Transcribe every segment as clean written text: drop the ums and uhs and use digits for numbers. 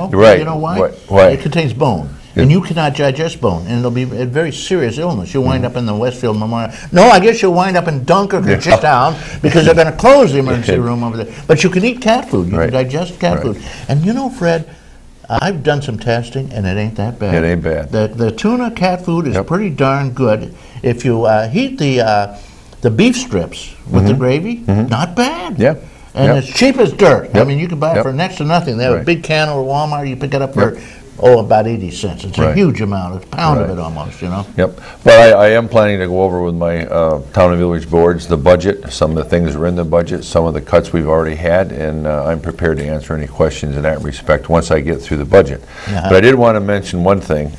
know? Right. You know why? Why? It contains bone. And you cannot digest bone, and it'll be a very serious illness. You'll wind up in the Westfield Memorial. No, I guess you'll wind up in Dunkirk or just down, because they're going to close the emergency room over there. But you can eat cat food. You can digest cat food. And you know, Fred, I've done some testing, and it ain't that bad. It ain't bad. The tuna cat food is pretty darn good. If you heat the beef strips with the gravy, not bad. Yeah. And it's cheap as dirt. I mean, you can buy it for next to nothing. They have a big can over Walmart. You pick it up for about 80 cents. It's a huge amount, a pound of it almost, you know. Yep. But I am planning to go over with my town and village boards the budget, some of the things that are in the budget, some of the cuts we've already had, and I'm prepared to answer any questions in that respect once I get through the budget. But I did want to mention one thing.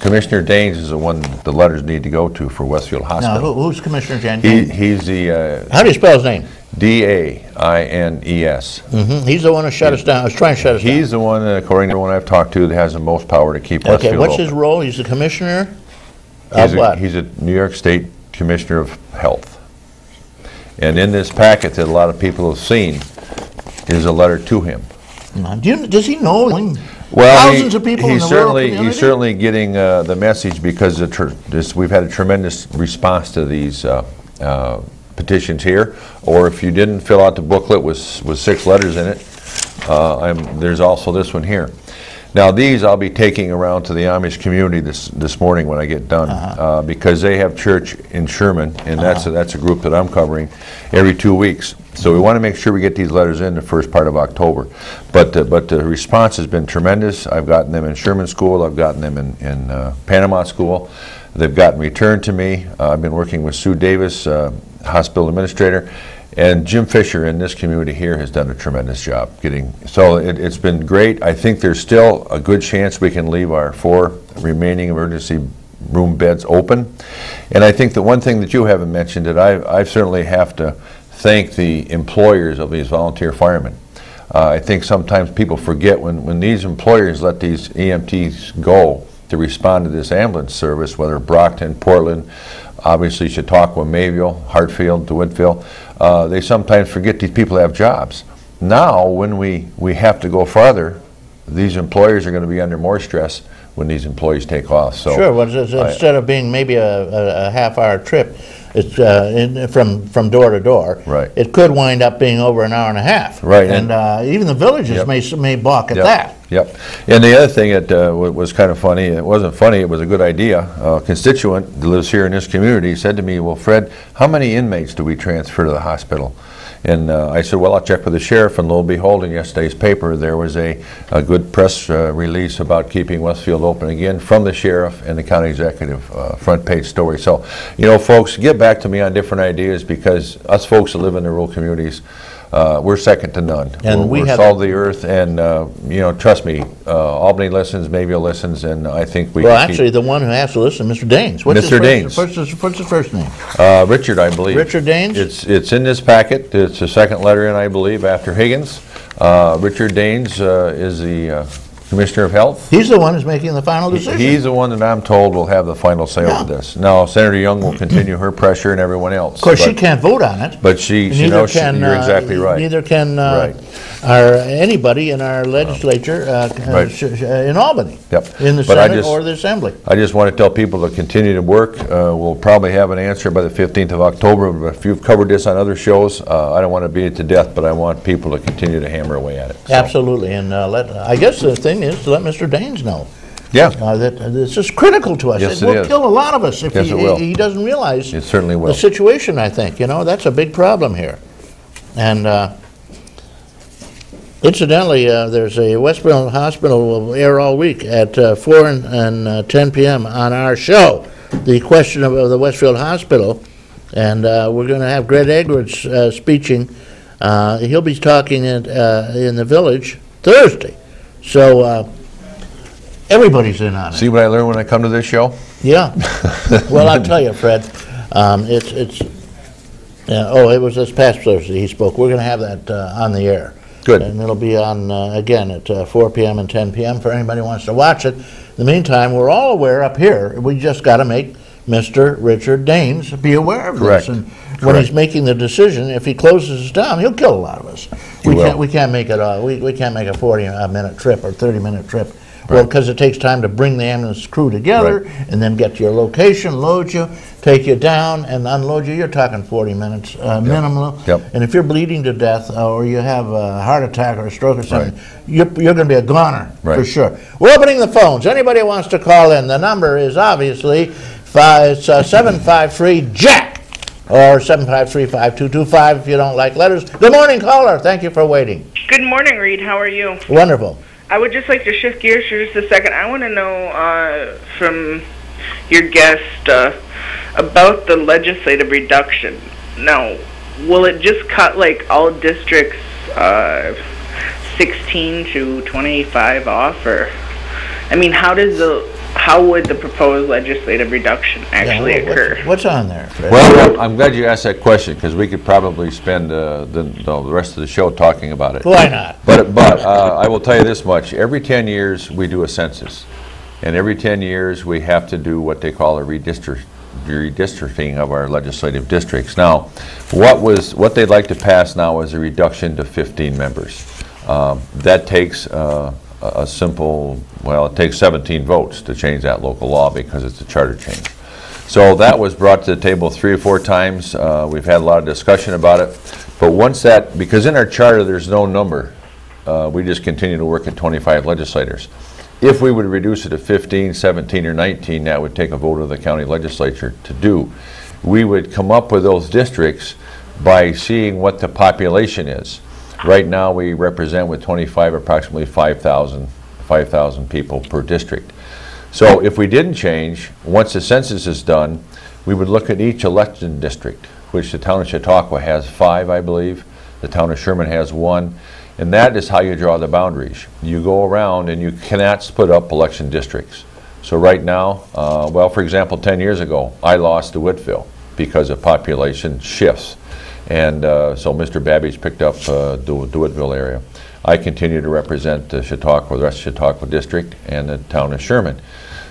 Commissioner Daines is the one the letters need to go to for Westfield Hospital. Now, who's Commissioner Daines? He's the... How do you spell his name? D-A-I-N-E-S. He's the one who shut us down. He's trying to shut us down. He's the one, according to everyone I've talked to, that has the most power to keep Westfield Okay, what's open. his role? He's the commissioner of what? He's a New York State Commissioner of Health. And in this packet that a lot of people have seen is a letter to him. Does he know Well, thousands of people in the rural community? He's certainly getting the message, because we've had a tremendous response to these petitions here. Or if you didn't fill out the booklet with 6 letters in it, there's also this one here. Now these I'll be taking around to the Amish community this morning when I get done, because they have church in Sherman, and that's a group that I'm covering every 2 weeks. So we want to make sure we get these letters in the first part of October. But the response has been tremendous. I've gotten them in Sherman School. I've gotten them in Panama School. They've gotten returned to me. I've been working with Sue Davis, hospital administrator, and Jim Fisher in this community here has done a tremendous job so it's been great. I think there's still a good chance we can leave our 4 remaining emergency room beds open. And I think the one thing that you haven't mentioned, that I certainly have to thank the employers of these volunteer firemen. I think sometimes people forget when these employers let these EMTs go to respond to this ambulance service, whether Brockton, Portland, obviously Chautauqua, Mayville, Hartfield, DeWittville, they sometimes forget these people have jobs. Now, when we have to go farther, these employers are going to be under more stress when these employees take off. So sure, well, instead of being maybe a half-hour trip, it's from door to door. Right. It could wind up being over an hour and a half. Right. And even the villages may balk at that. Yep. And the other thing that was kind of funny, it wasn't funny, it was a good idea. A constituent that lives here in this community said to me, well, Fred, how many inmates do we transfer to the hospital? And I said, well, I'll check with the sheriff, and lo and behold, in yesterday's paper, there was a good press release about keeping Westfield open again from the sheriff and the county executive, front page story. So, you know, folks, get back to me on different ideas, because us folks that live in the rural communities, we're second to none. And we're salt of the earth, and you know, trust me, Albany listens, Mayville listens, and I think we. Well, actually, the one who has to listen, Mr. Daines. Mr. Daines. What's his first name? Richard, I believe. Richard Daines. It's in this packet. It's the second letter in, I believe, after Higgins. Richard Daines is the Commissioner of Health. He's the one who's making the final decision. He's the one that I'm told will have the final say over this. Now, Senator Young will continue her pressure, and everyone else. Of course, she can't vote on it. But she knows you're exactly right. Neither can anybody in our legislature in Albany, in the Senate or the Assembly. I just want to tell people to continue to work. We'll probably have an answer by the 15th of October. But if you've covered this on other shows, I don't want to beat it to death, but I want people to continue to hammer away at it. So. Absolutely, and I guess the thing is to let Mr. Daines know. Yeah. That this is critical to us. Yes, it will kill a lot of us if he doesn't realize it certainly will. The situation, I think. You know, that's a big problem here. And incidentally, there's a Westfield Hospital will air all week at 4 and 10 p.m. on our show, the question of the Westfield Hospital. And we're going to have Greg Edwards speaking. He'll be talking in the village Thursday. So everybody's in on it. See what I learned when I come to this show? Yeah. Well, I'll tell you, Fred. It was this past Thursday he spoke. We're going to have that on the air. Good. And it'll be on again at 4 p.m. and 10 p.m. for anybody who wants to watch it. In the meantime, we're all aware up here. We just got to make Mr. Richard Daines be aware of this. And when he's making the decision, if he closes us down, he'll kill a lot of us. you will. We can't make it, we can't make a 40-minute trip or 30-minute trip. Well, because it takes time to bring the ambulance crew together and then get to your location, load you, take you down, and unload you. You're talking 40 minutes minimum. Yep. And if you're bleeding to death or you have a heart attack or a stroke or something, you're going to be a goner for sure. We're opening the phones. Anybody wants to call in, the number is obviously 753-JACK or 753-5225 if you don't like letters. Good morning, caller. Thank you for waiting. Good morning, Reed. How are you? Wonderful. I would just like to shift gears for just a second. I want to know from your guest about the legislative reduction. Now, will it just cut like all districts 16 to 25 off, or I mean, how would the proposed legislative reduction actually occur? What's on there, Fred? Well, I'm glad you asked that question, because we could probably spend the rest of the show talking about it. Why not? But I will tell you this much. Every 10 years, we do a census. And every 10 years, we have to do what they call a redistricting of our legislative districts. Now, what they'd like to pass now is a reduction to 15 members. That takes a simple, well, it takes 17 votes to change that local law because it's a charter change. So that was brought to the table 3 or 4 times. We've had a lot of discussion about it. But once that, because in our charter there's no number, we just continue to work at 25 legislators. If we would reduce it to 15, 17, or 19, that would take a vote of the county legislature to do. We would come up with those districts by seeing what the population is. Right now, we represent with 25 approximately 5,000 people per district. So if we didn't change, once the census is done, we would look at each election district, which the town of Chautauqua has 5, I believe. The town of Sherman has 1. And that is how you draw the boundaries. You go around and you cannot split up election districts. So right now, well, for example, 10 years ago, I lost to Whitfield because of population shifts. And so Mr. Babbage picked up the DeWittville area. I continue to represent Chautauqua, the rest of Chautauqua District, and the town of Sherman.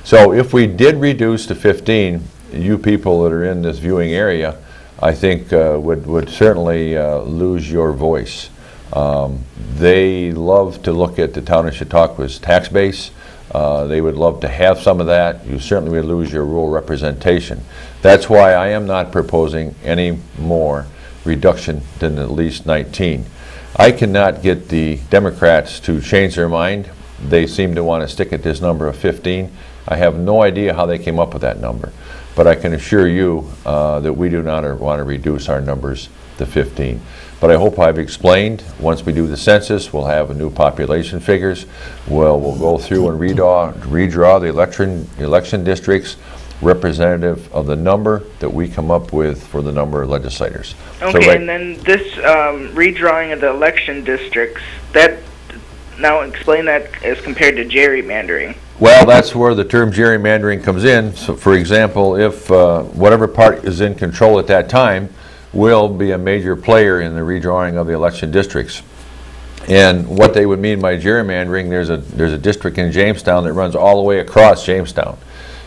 So if we did reduce to 15, you people that are in this viewing area, I think would certainly lose your voice. They love to look at the town of Chautauqua's tax base. They would love to have some of that. You certainly would lose your rural representation. That's why I am not proposing any more reduction than at least 19. I cannot get the Democrats to change their mind. They seem to want to stick at this number of 15. I have no idea how they came up with that number, but I can assure you that we do not want to reduce our numbers to 15. But I hope I've explained. Once we do the census, we'll have new population figures. We'll go through and redraw the election districts representative of the number that we come up with for the number of legislators. Okay, so and then this redrawing of the election districts, now explain that as compared to gerrymandering. Well, that's where the term gerrymandering comes in. So, for example, if whatever party is in control at that time will be a major player in the redrawing of the election districts. And what they would mean by gerrymandering, there's a district in Jamestown that runs all the way across Jamestown.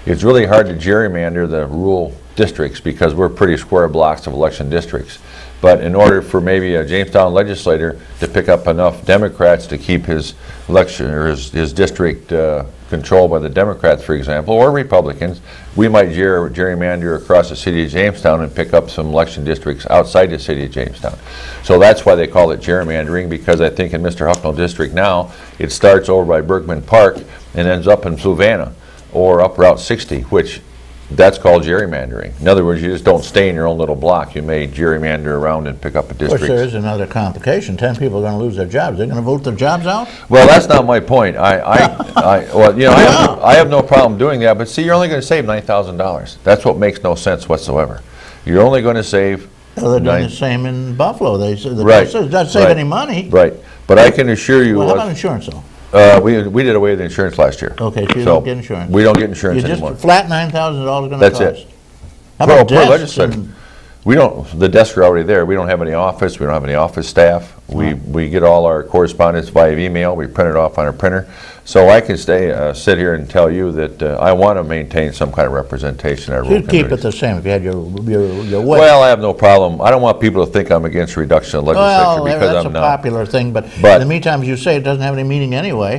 It's really hard to gerrymander the rural districts because we're pretty square blocks of election districts. But in order for maybe a Jamestown legislator to pick up enough Democrats to keep his election or his district controlled by the Democrats, for example, or Republicans, we might gerrymander across the city of Jamestown and pick up some election districts outside the city of Jamestown. So that's why they call it gerrymandering, because I think in Mr. Hucknall district now, it starts over by Bergman Park and ends up in Fluvanna or up Route 60, which that's called gerrymandering. In other words, you just don't stay in your own little block. You may gerrymander around and pick up a district. Of course, there is another complication. 10 people are going to lose their jobs. They're going to vote their jobs out? Well, that's not my point. Well, you know, I have no problem doing that, but see, you're only going to save $9,000. That's what makes no sense whatsoever. You're only going to save... Well, they're doing the same in Buffalo. They right. It doesn't save any money. Right. But I can assure you... Well, how about insurance, though? We did away with insurance last year. Okay, so you don't get insurance. We don't get insurance anymore. Just flat $9,000 going to cost. That's it. How about per legislator. We don't, the desks are already there. We don't have any office. We don't have any office staff. We get all our correspondence via email. We print it off on a printer. So I can sit here and tell you that I want to maintain some kind of representation at our rural You'd keep it communities. the same if you had your way. Well, I have no problem. I don't want people to think I'm against reduction of legislature Well, because that's I'm a not. popular thing, but But- in the meantime, as you say, it doesn't have any meaning anyway.